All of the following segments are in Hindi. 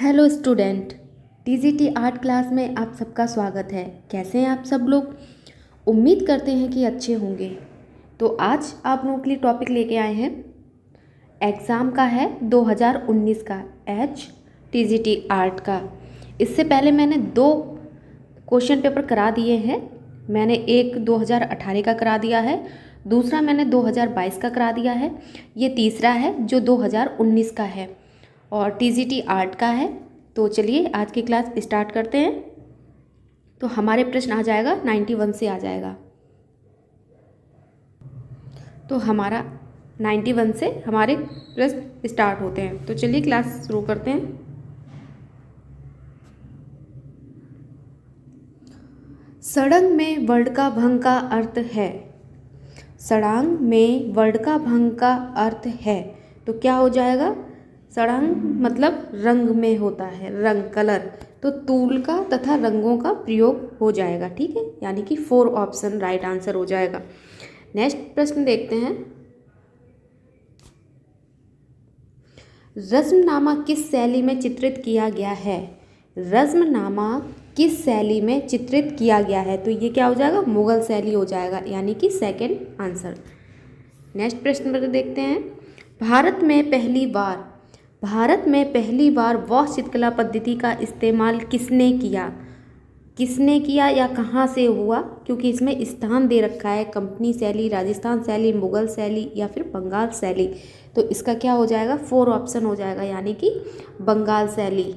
Hello student, TGT art class में आप सबका स्वागत है। कैसे हैं आप सब लोग? उम्मीद करते हैं कि अच्छे होंगे। तो आज आप लोगों के लिए टॉपिक लेके आए हैं, एग्ज़ाम का है 2019 का एच टीजीटी आर्ट का। इससे पहले मैंने 2 क्वेश्चन पेपर करा दिए हैं। मैंने एक 2018 का करा दिया है, दूसरा मैंने 2022 का करा दिया है, ये तीसरा है जो 2019 का है और टीजीटी आर्ट का है। तो चलिए आज की क्लास स्टार्ट करते हैं। तो हमारे प्रश्न आ जाएगा 91 से आ जाएगा। तो हमारा 91 से हमारे प्रश्न स्टार्ट होते हैं। तो चलिए क्लास शुरू करते हैं। सड़ंग में वर्ड का भंग का अर्थ है। सड़ांग में वर्ड का भंग का अर्थ है तो क्या हो जाएगा? सड़ांग मतलब रंग में होता है, रंग, कलर। तो तूल का तथा रंगों का प्रयोग हो जाएगा, ठीक है, यानी कि 4 ऑप्शन राइट आंसर हो जाएगा। नेक्स्ट प्रश्न देखते हैं। रस्मनामा किस शैली में चित्रित किया गया है? रस्मनामा किस शैली में चित्रित किया गया है? तो ये क्या हो जाएगा? मुगल शैली हो जाएगा, यानी कि सेकंड आंसर। नेक्स्ट प्रश्न पर देखते हैं। भारत में पहली बार वह चित्रकला पद्धति का इस्तेमाल किसने किया या कहाँ से हुआ? क्योंकि इसमें स्थान दे रखा है कंपनी शैली, राजस्थान शैली, मुगल शैली या फिर बंगाल शैली। तो इसका क्या हो जाएगा? 4 ऑप्शन हो जाएगा, यानी कि बंगाल शैली।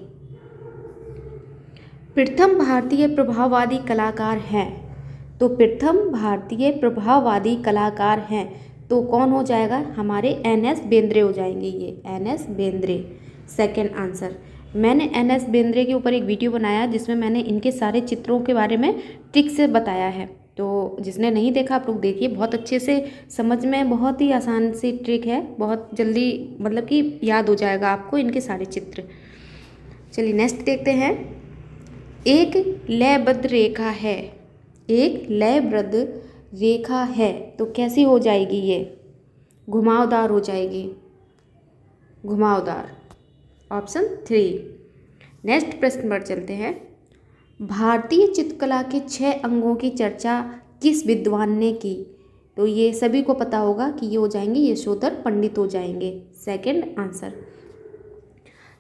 प्रथम भारतीय प्रभाववादी कलाकार हैं। तो प्रथम भारतीय प्रभाववादी कलाकार हैं तो कौन हो जाएगा? हमारे एन.एस. बेंद्रे हो जाएंगे। ये एन.एस. Bendre second answer. मैंने एन.एस. बेंद्रे के ऊपर एक वीडियो बनाया जिसमें मैंने इनके सारे चित्रों के बारे में ट्रिक से बताया है। तो जिसने नहीं देखा आप लोग देखिए, बहुत अच्छे से समझ में, बहुत ही आसान सी ट्रिक है, बहुत जल्दी मतलब कि याद हो जाएगा आपको इनके सारे चित्र। चलिए नेक्स्ट देखते हैं। एक लयबद्ध रेखा है। एक लयबद्ध रेखा है तो कैसी हो जाएगी? ये घुमावदार हो जाएगी, घुमावदार। ऑप्शन 3। नेक्स्ट प्रश्न पर चलते हैं। भारतीय चित्रकला के 6 अंगों की चर्चा किस विद्वान ने की? तो ये सभी को पता होगा कि ये हो जाएंगे यशोधर पंडित हो जाएंगे, सेकंड आंसर।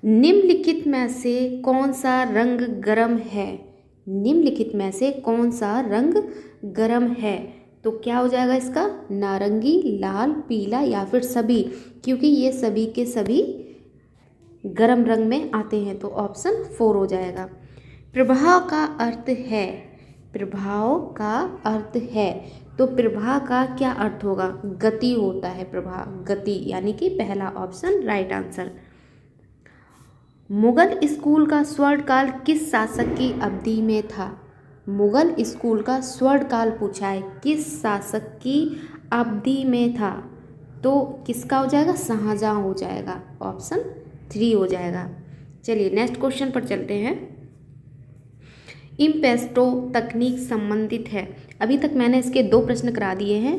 निम्नलिखित में से कौन सा रंग गर्म है? निम्नलिखित में से कौन सा रंग गर्म है? तो क्या हो जाएगा इसका? नारंगी, लाल, पीला या फिर सभी, क्योंकि ये सभी के सभी गर्म रंग में आते हैं। तो ऑप्शन 4 हो जाएगा। प्रभाव का अर्थ है। प्रभाव का अर्थ है तो प्रभाव का क्या अर्थ होगा? गति होता है प्रभाव, गति, यानी कि पहला option right answer. Mughal school का स्वर्णकाल किस शासक की अवधि में था? मुगल स्कूल का स्वर्णकाल पूछा है, किस शासक की अवधि में था? तो किसका हो जाएगा? शाहजहां हो जाएगा, ऑप्शन 3 हो जाएगा। चलिए नेक्स्ट क्वेश्चन पर चलते हैं। इम्पेस्टो तकनीक संबंधित है। अभी तक मैंने इसके 2 प्रश्न करा दिए हैं,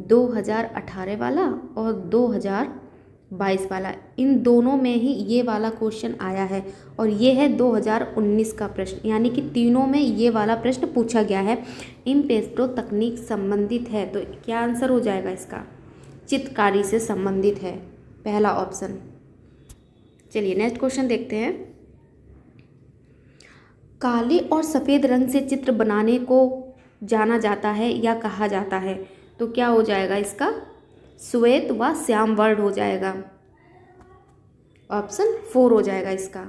2018 वाला और 2022 वाला। इन दोनों में ही ये वाला क्वेश्चन आया है और ये है 2019 का प्रश्न, यानी कि तीनों में ये वाला प्रश्न पूछा गया है। इम्पेस्टो तकनीक संबंधित है तो क्या आंसर हो जाएगा इसका? चित्रकारी से संबंधित है, पहला ऑप्शन। चलिए नेक्स्ट क्वेश्चन देखते हैं। काले और सफ़ेद रंग से चित्र बनाने को जाना जाता है या कहा जाता है? तो क्या हो जाएगा इसका? श्वेत व श्याम वर्ड हो जाएगा, ऑप्शन 4 हो जाएगा इसका।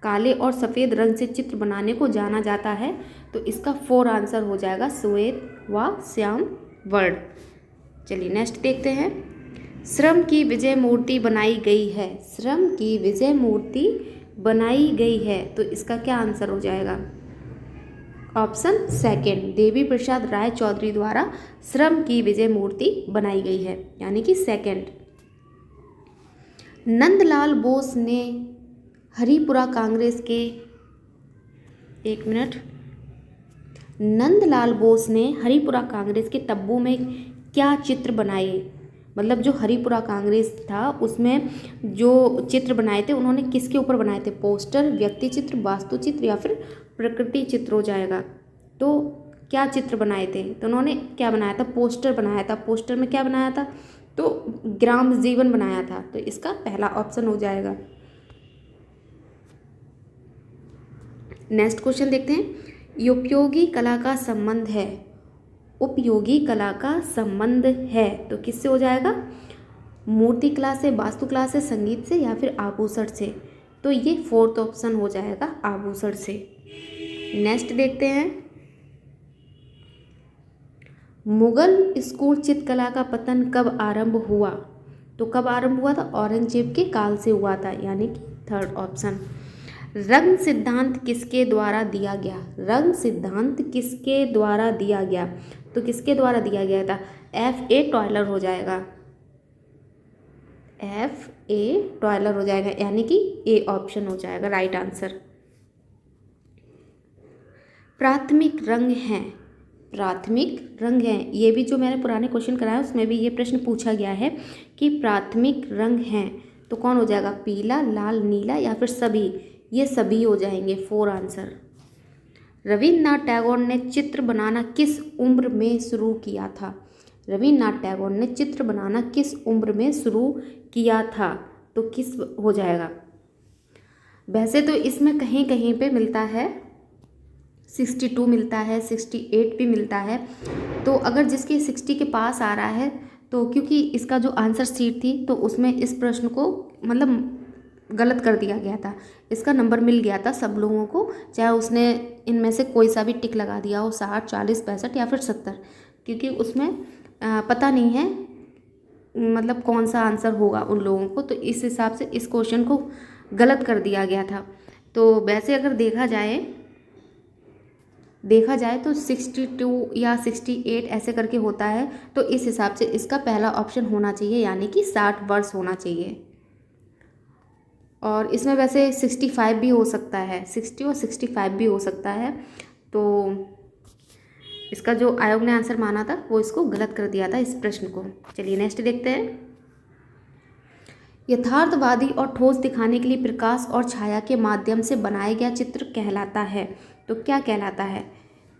काले और सफ़ेद रंग से चित्र बनाने को जाना जाता है तो इसका 4 आंसर हो जाएगा, श्वेत व श्याम वर्ड। चलिए नेक्स्ट देखते हैं। श्रम की विजय मूर्ति बनाई गई है। श्रम की विजय मूर्ति बनाई गई है तो इसका क्या आंसर हो जाएगा? ऑप्शन सेकंड, देवी प्रसाद राय चौधरी द्वारा श्रम की विजय मूर्ति बनाई गई है, यानी कि सेकंड। नंदलाल बोस ने हरिपुरा कांग्रेस के नंदलाल बोस ने हरिपुरा कांग्रेस के तब्बू में क्या चित्र बनाए? मतलब जो हरिपुरा कांग्रेस था उसमें जो चित्र बनाए थे उन्होंने किसके ऊपर बनाए थे? पोस्टर, व्यक्ति चित्र, वास्तु चित्र या फिर प्रकृति चित्र हो जाएगा। तो क्या चित्र बनाए थे? तो उन्होंने क्या बनाया था? पोस्टर बनाया था। पोस्टर में क्या बनाया था? तो ग्राम जीवन बनाया था। तो इसका पहला ऑप्शन हो जाएगा। नेक्स्ट क्वेश्चन देखते हैं। उपयोगी कला का संबंध है, उपयोगी कला का संबंध है तो किससे हो जाएगा? मूर्ति कला से, वास्तुकला से, संगीत से या फिर आभूषण से? तो ये फोर्थ ऑप्शन हो जाएगा, आभूषण से। नेक्स्ट देखते हैं। मुगल स्कूल चित्रकला का पतन कब आरंभ हुआ? तो कब आरंभ हुआ था? औरंगजेब के काल से हुआ था, यानी कि थर्ड ऑप्शन। रंग सिद्धांत किसके द्वारा दिया गया? रंग सिद्धांत किसके द्वारा दिया गया? तो किसके द्वारा दिया गया था? F.A. टॉयलर हो जाएगा, F.A. टॉयलर हो जाएगा, यानी कि ए ऑप्शन हो जाएगा राइट आंसर। प्राथमिक रंग हैं, प्राथमिक रंग हैं, ये भी जो मैंने पुराने क्वेश्चन कराया उसमें भी ये प्रश्न पूछा गया है कि प्राथमिक रंग हैं तो कौन हो जाएगा? पीला, लाल, नीला या फिर सभी? ये सभी हो जाएंगे, 4 आंसर। रविन्द्रनाथ टैगोर ने चित्र बनाना किस उम्र में शुरू किया था? रविन्द्रनाथ टैगोर ने चित्र बनाना किस उम्र में शुरू किया था? तो किस हो जाएगा? वैसे तो इसमें कहीं कहीं पे मिलता है 62 मिलता है, 68 भी मिलता है। तो अगर जिसके 60 के पास आ रहा है तो क्योंकि इसका जो आंसर शीट थी तो उसमें इस प्रश्न को मतलब गलत कर दिया गया था, इसका नंबर मिल गया था सब लोगों को, चाहे उसने इनमें से कोई सा भी टिक लगा दिया हो, 60, 40, 65 या फिर 70, क्योंकि उसमें पता नहीं है मतलब कौन सा आंसर होगा उन लोगों को, तो इस हिसाब से इस क्वेश्चन को गलत कर दिया गया था। तो वैसे अगर देखा जाए तो 62 या 68 ऐसे करके होता है, तो इस हिसाब से इसका पहला ऑप्शन होना चाहिए, यानी कि 60 वर्ष होना चाहिए। और इसमें वैसे 65 भी हो सकता है, 60 और 65 भी हो सकता है। तो इसका जो आयोग ने आंसर माना था वो इसको गलत कर दिया था इस प्रश्न को। चलिए नेक्स्ट देखते हैं। यथार्थवादी और ठोस दिखाने के लिए प्रकाश और छाया के माध्यम से बनाया गया चित्र कहलाता है, तो क्या कहलाता है?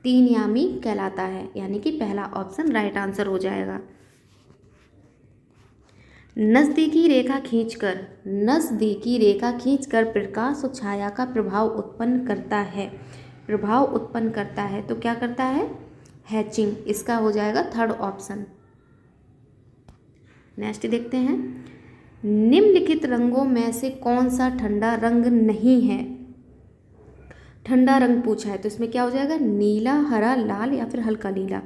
3 यामी कहलाता है, यानी कि पहला ऑप्शन राइट आंसर हो जाएगा। नज़दीकी रेखा खींचकर प्रकाश और छाया का प्रभाव उत्पन्न करता है, तो क्या करता है? हैचिंग, इसका हो जाएगा थर्ड ऑप्शन। नेक्स्ट देखते हैं। निम्नलिखित रंगों में से कौन सा ठंडा रंग नहीं है? ठंडा रंग पूछा है तो इसमें क्या हो जाएगा? नीला, हरा, लाल या फिर हल्का नीला?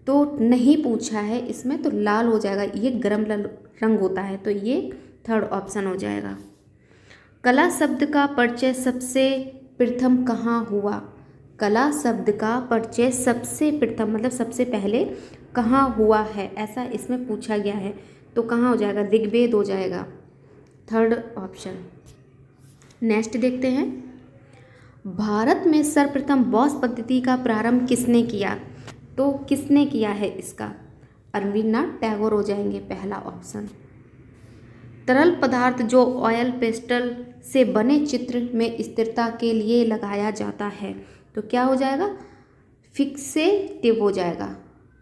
तो नहीं पूछा है इसमें, तो लाल हो जाएगा, ये गर्म रंग होता है, तो ये थर्ड ऑप्शन हो जाएगा। कला शब्द का परिचय सबसे प्रथम कहाँ हुआ? कला शब्द का परिचय सबसे प्रथम मतलब सबसे पहले कहाँ हुआ है, ऐसा इसमें पूछा गया है, तो कहाँ हो जाएगा? ऋग्वेद हो जाएगा, थर्ड ऑप्शन। नेक्स्ट देखते हैं। भारत में सर्वप्रथम बॉस पद्धति का प्रारंभ किसने किया? तो किसने किया है इसका? रविन्द्रनाथ टैगोर हो जाएंगे, पहला ऑप्शन। तरल पदार्थ जो ऑयल पेस्टल से बने चित्र में स्थिरता के लिए लगाया जाता है, तो क्या हो जाएगा? फिक्सेटिव हो जाएगा,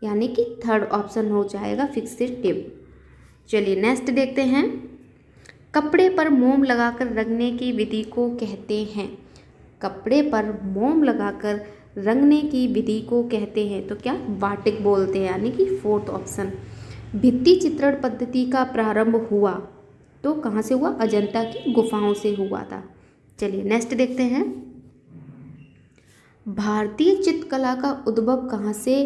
यानी कि थर्ड ऑप्शन हो जाएगा फिक्सेटिव। चलिए नेक्स्ट देखते हैं। कपड़े पर मोम लगाकर रंगने की विधि को कहते हैं? कपड़े पर मोम लगाकर रंगने की विधि को कहते हैं, तो क्या? बाटिक बोलते हैं, यानी कि फोर्थ ऑप्शन। भित्ति चित्रण पद्धति का प्रारंभ हुआ तो कहाँ से हुआ? अजंता की गुफाओं से हुआ था। चलिए नेक्स्ट देखते हैं। भारतीय चित्रकला का उद्भव कहाँ से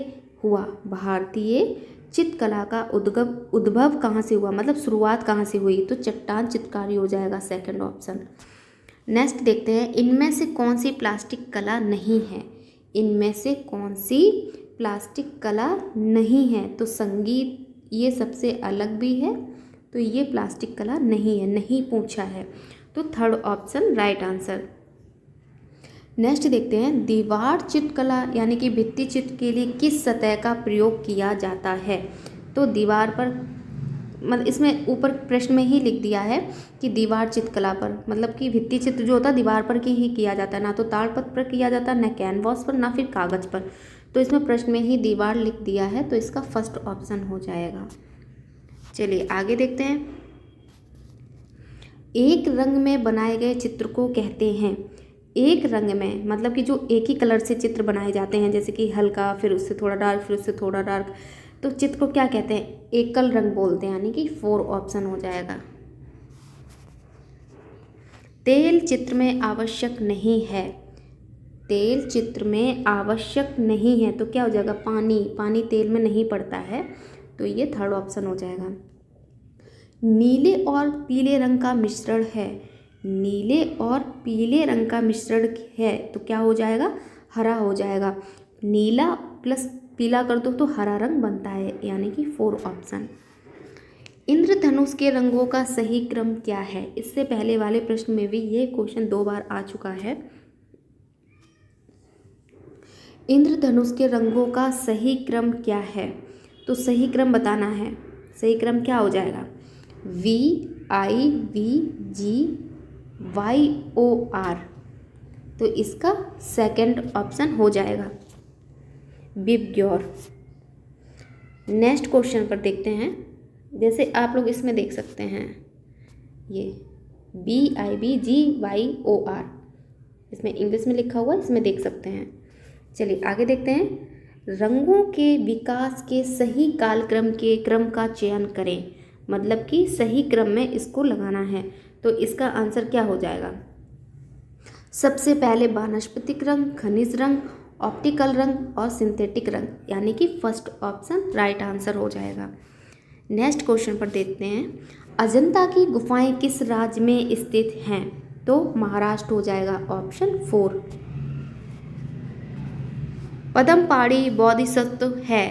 हुआ? भारतीय चित्रकला का उद्भव कहाँ से हुआ मतलब शुरुआत कहाँ से हुई? तो चट्टान चित्रकारी हो जाएगा, सेकंड ऑप्शन। नेक्स्ट देखते हैं। इनमें से कौन सी प्लास्टिक कला नहीं है? इनमें से कौन सी प्लास्टिक कला नहीं है? तो संगीत ये सबसे अलग भी है, तो ये प्लास्टिक कला नहीं है, नहीं पूछा है, तो third option right answer. Next देखते हैं। दीवार चित्रकला यानी कि भित्ति चित्र के लिए किस सतह का प्रयोग किया जाता है? तो दीवार पर मतलब इसमें ऊपर प्रश्न में ही लिख दिया है कि दीवार चित्रकला पर, मतलब कि भित्ति चित्र जो होता है दीवार पर ही किया जाता है, ना तो ताड़पत्र पर किया जाता है, ना कैनवास पर, ना फिर कागज़ पर। तो इसमें प्रश्न में ही दीवार लिख दिया है, तो इसका फर्स्ट ऑप्शन हो जाएगा। चलिए आगे देखते हैं। एक रंग में बनाए गए चित्र को कहते हैं, एक रंग में मतलब कि जो एक ही कलर से चित्र बनाए जाते हैं, जैसे कि हल्का, फिर उससे थोड़ा डार्क, फिर उससे थोड़ा डार्क, तो चित्र को क्या कहते हैं? एकल रंग बोलते हैं, यानी कि 4 ऑप्शन हो जाएगा। तेल चित्र में आवश्यक नहीं है, तेल चित्र में आवश्यक नहीं है, तो क्या हो जाएगा? पानी, पानी तेल में नहीं पड़ता है, तो ये 3rd ऑप्शन हो जाएगा। नीले और पीले रंग का मिश्रण है, नीले और पीले रंग का मिश्रण है, तो क्या हो जाएगा? हरा हो जाएगा। नीला प्लस पीला कर दो तो हरा रंग बनता है, यानी कि 4 ऑप्शन। इंद्रधनुष के रंगों का सही क्रम क्या है? इससे पहले वाले प्रश्न में भी ये क्वेश्चन 2 बार आ चुका है। इंद्रधनुष के रंगों का सही क्रम क्या है? तो सही क्रम बताना है। सही क्रम क्या हो जाएगा? VIVGYOR, तो इसका 2nd ऑप्शन हो जाएगा, विबग्योर। नेक्स्ट क्वेश्चन पर देखते हैं। जैसे आप लोग इसमें देख सकते हैं, ये BIBGYOR, इसमें इंग्लिश में लिखा हुआ है, इसमें देख सकते हैं। चलिए आगे देखते हैं। रंगों के विकास के सही कालक्रम के क्रम का चयन करें, मतलब कि सही क्रम में इसको लगाना है, तो इसका आंसर क्या हो जाएगा? सबसे पहले वानस्पतिक रंग, खनिज रंग, ऑप्टिकल रंग और सिंथेटिक रंग, यानी कि 1st ऑप्शन राइट आंसर हो जाएगा। नेक्स्ट क्वेश्चन पर देखते हैं। अजंता की गुफाएं किस राज्य में स्थित हैं? तो महाराष्ट्र हो जाएगा, ऑप्शन 4। पद्मपाड़ी बोधिसत्व है,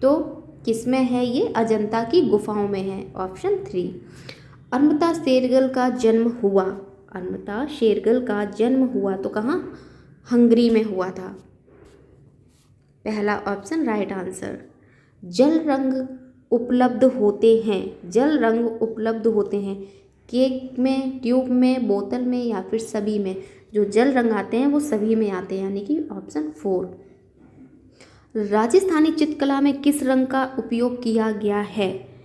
तो किसमें है ये? अजंता की गुफाओं में है, ऑप्शन 3। अमृता शेरगिल का जन्म हुआ, अमृता शेरगिल का जन्म हुआ तो कहाँ? हंगरी में हुआ था, पहला ऑप्शन राइट आंसर। जल रंग उपलब्ध होते हैं, जल रंग उपलब्ध होते हैं केक में, ट्यूब में, बोतल में या फिर सभी में? जो जल रंग आते हैं वो सभी में आते हैं, यानी कि ऑप्शन 4। राजस्थानी चित्रकला में किस रंग का उपयोग किया गया है?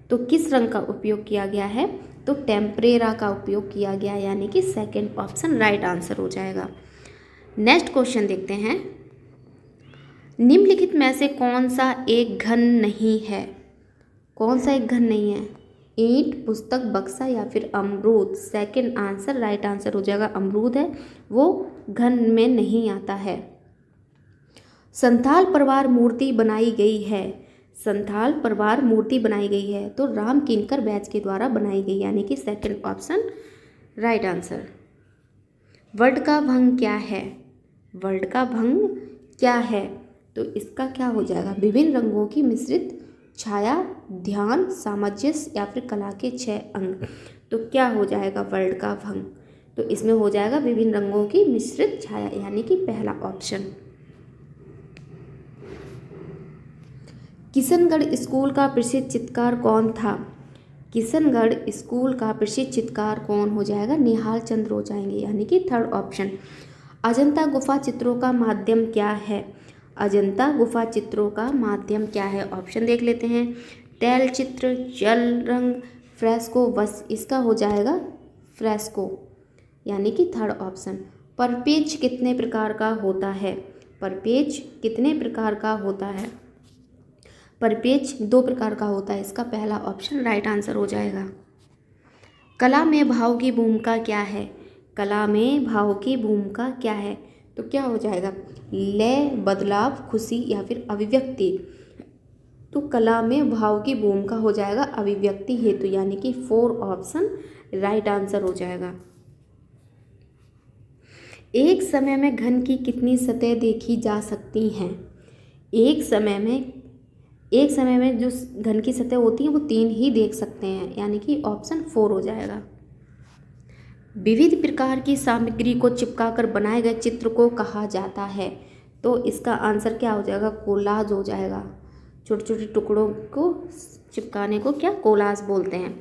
तो किस रंग का उपयोग किया गया है? तो टेम्परेरा का उपयोग किया गया, यानी कि 2nd ऑप्शन राइट आंसर हो जाएगा। नेक्स्ट क्वेश्चन देखते हैं। निम्नलिखित में से कौन सा एक घन नहीं है? कौन सा एक घन नहीं है? ईंट, पुस्तक, बक्सा या फिर अमरूद? 2nd आंसर राइट आंसर हो जाएगा, अमरूद है, वो घन में नहीं आता है। संथाल परिवार मूर्ति बनाई गई है, संथाल परिवार मूर्ति बनाई गई है, तो राम किंकर बैच के द्वारा बनाई गई, यानी कि 2nd option right answer. Word का भंग क्या है? वर्ड का भंग क्या है? तो इसका क्या हो जाएगा? विभिन्न रंगों की मिश्रित छाया, ध्यान, सामंजस्य या फिर कला के 6 अंग, तो क्या हो जाएगा वर्ड का भंग? तो इसमें हो जाएगा विभिन्न रंगों की मिश्रित छाया, यानी कि पहला ऑप्शन। किशनगढ़ स्कूल का प्रसिद्ध चित्रकार कौन था? किशनगढ़ स्कूल का प्रसिद्ध चित्रकार कौन हो जाएगा? निहाल चंद्र हो जाएंगे, यानी कि 3rd ऑप्शन। अजंता गुफा चित्रों का माध्यम क्या है? अजंता गुफा चित्रों का माध्यम क्या है? ऑप्शन देख लेते हैं। तैल चित्र, जल रंग, फ्रेस्को, बस इसका हो जाएगा फ्रेस्को, यानी कि 3rd ऑप्शन। परपेच कितने प्रकार का होता है? परपेच कितने प्रकार का होता है? परपेच 2 प्रकार का होता है, इसका पहला ऑप्शन राइट आंसर हो जाएगा। कला में भाव की भूमिका क्या है? कला में भाव की भूमिका क्या है? तो क्या हो जाएगा? लय, बदलाव, खुशी या फिर अभिव्यक्ति? तो कला में भाव की भूमिका हो जाएगा अभिव्यक्ति हेतु, यानी कि 4 ऑप्शन राइट आंसर हो जाएगा। एक समय में घन की कितनी सतह देखी जा सकती हैं? एक समय में जो घन की सतह होती है वो 3 ही देख सकते हैं, यानी कि ऑप्शन 4 हो जाएगा। विविध प्रकार की सामग्री को चिपकाकर बनाए गए चित्र को कहा जाता है, तो इसका आंसर क्या हो जाएगा? कोलाज हो जाएगा। छोटे छोटे टुकड़ों को चिपकाने को क्या कोलाज बोलते हैं।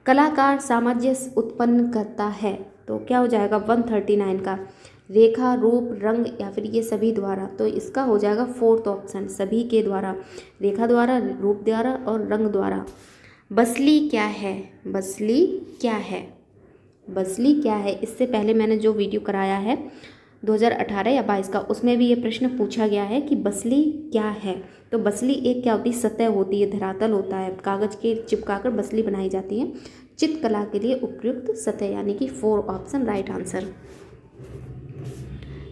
कलाकार सामंजस्य उत्पन्न करता है तो क्या हो जाएगा 139 का, रेखा, रूप, रंग या फिर ये सभी द्वारा। तो इसका हो जाएगा फोर्थ ऑप्शन, सभी के द्वारा, रेखा द्वारा, रूप द्वारा और रंग द्वारा। बसली क्या है, बसली क्या है, बसली क्या है। इससे पहले मैंने जो वीडियो कराया है 2018 या 22 का, उसमें भी ये प्रश्न पूछा गया है कि बसली क्या है। तो बसली एक क्या होती है, सतह होती है, धरातल होता है, कागज़ के चिपकाकर बसली बनाई जाती है। चित्रकला के लिए उपयुक्त सतह, यानी कि 4 ऑप्शन राइट आंसर।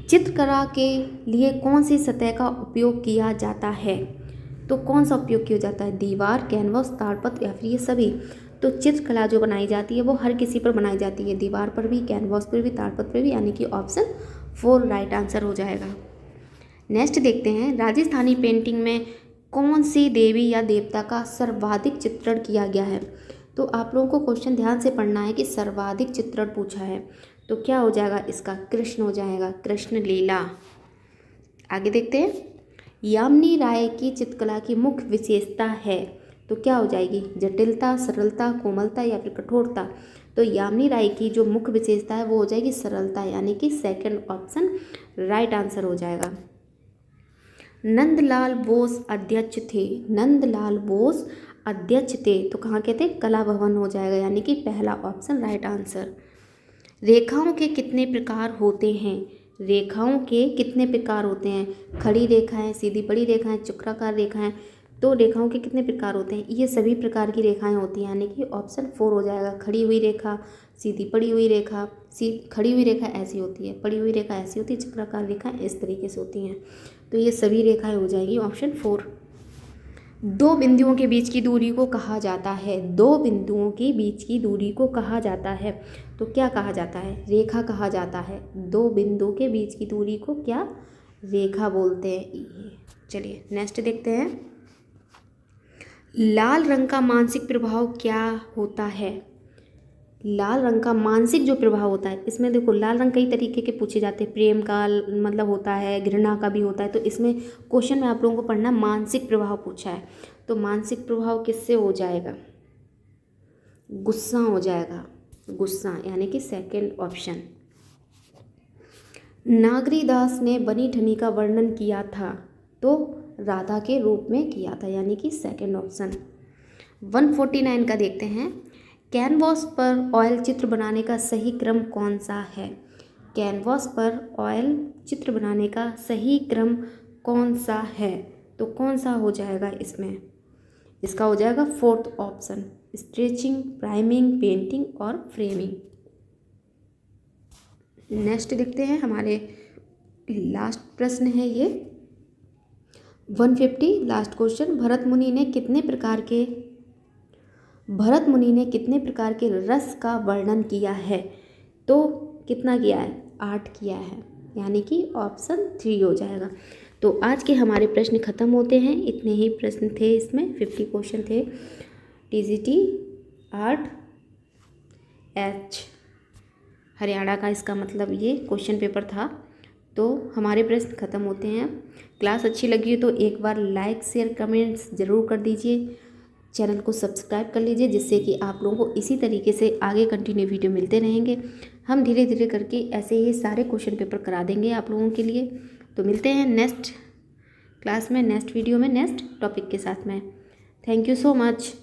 चित्रकला के लिए कौन सी सतह का उपयोग किया जाता है, तो कौन सा उपयोग किया जाता है, दीवार, कैनवास, ताड़पत्र या फिर ये सभी। तो चित्रकला जो बनाई जाती है वो हर किसी पर बनाई जाती है, दीवार पर भी, कैनवास पर भी, ताड़पत्र पर भी, यानी कि ऑप्शन 4 राइट आंसर हो जाएगा। नेक्स्ट देखते हैं, राजस्थानी पेंटिंग में कौन सी देवी या देवता का सर्वाधिक चित्रण किया गया है। तो आप लोगों को क्वेश्चन ध्यान से पढ़ना है कि सर्वाधिक चित्रण पूछा है, तो क्या हो जाएगा इसका, कृष्ण हो जाएगा, कृष्ण लीला। आगे देखते हैं, यामिनी राय की चित्रकला की मुख्य विशेषता है, तो क्या हो जाएगी, जटिलता, सरलता, कोमलता या फिर कठोरता। तो यामिनी राय की जो मुख्य विशेषता है वो हो जाएगी सरलता, यानी कि सेकंड ऑप्शन राइट आंसर हो जाएगा। नंदलाल बोस अध्यक्ष थे, नंदलाल बोस अध्यक्ष थे, तो कहाँ के थे, कला भवन हो जाएगा, यानी कि पहला ऑप्शन राइट आंसर। रेखाओं के कितने प्रकार होते हैं, रेखाओं के कितने प्रकार होते हैं, खड़ी रेखाएं, सीधी बड़ी रेखाएं, चक्राकार रेखाएं। तो रेखाओं के कितने प्रकार होते हैं, ये सभी प्रकार की रेखाएं होती हैं, यानी कि ऑप्शन 4 हो जाएगा। खड़ी हुई रेखा, सीधी पड़ी हुई रेखा, खड़ी हुई रेखा ऐसी होती है, पड़ी हुई रेखा ऐसी होती है, चक्राकार रेखाएं इस तरीके से होती हैं। तो ये सभी रेखाएं हो जाएगी ऑप्शन 4। दो बिंदुओं के बीच की दूरी को कहा जाता है, दो बिंदुओं के बीच की दूरी को कहा जाता है, तो क्या कहा जाता है, रेखा कहा जाता है। दो बिंदु के बीच की दूरी को क्या, रेखा बोलते हैं। चलिए नेक्स्ट देखते हैं, लाल रंग का मानसिक प्रभाव क्या होता है। लाल रंग का मानसिक जो प्रभाव होता है, इसमें देखो लाल रंग कई तरीके के पूछे जाते हैं, प्रेम का मतलब होता है, घृणा का भी होता है। तो इसमें क्वेश्चन में आप लोगों को पढ़ना मानसिक प्रभाव पूछा है, तो मानसिक प्रभाव किससे हो जाएगा, गुस्सा हो जाएगा, गुस्सा, यानी कि सेकंड ऑप्शन। नागरीदास ने बनी ठनी का वर्णन किया था, तो राधा के रूप में किया था, यानी कि सेकंड ऑप्शन। 149 का देखते हैं, कैनवास पर ऑयल चित्र बनाने का सही क्रम कौन सा है। कैनवास पर ऑयल चित्र बनाने का सही क्रम कौन सा है, तो कौन सा हो जाएगा इसमें, इसका हो जाएगा fourth option, stretching, priming, painting और फ्रेमिंग। नेक्स्ट देखते हैं, हमारे लास्ट प्रश्न है ये 150 लास्ट क्वेश्चन, भरत मुनि ने कितने प्रकार के रस का वर्णन किया है, तो कितना किया है, 8 किया है, यानी कि ऑप्शन 3 हो जाएगा। तो आज के हमारे प्रश्न खत्म होते हैं, इतने ही प्रश्न थे, इसमें 50 क्वेश्चन थे। टीजीटी आर्ट एच हरियाणा का इसका मतलब ये क्वेश्चन पेपर था। तो हमारे प्रश्न खत्म होते हैं। क्लास अच्छी लगी हो तो एक बार लाइक, शेयर, कमेंट्स ज़रूर कर दीजिए। चैनल को सब्सक्राइब कर लीजिए, जिससे कि आप लोगों को इसी तरीके से आगे कंटिन्यू वीडियो मिलते रहेंगे। हम धीरे धीरे करके ऐसे ही सारे क्वेश्चन पेपर करा देंगे आप लोगों के लिए। तो मिलते हैं नेक्स्ट क्लास में, नेक्स्ट वीडियो में, नेक्स्ट टॉपिक के साथ में। Thank you so much.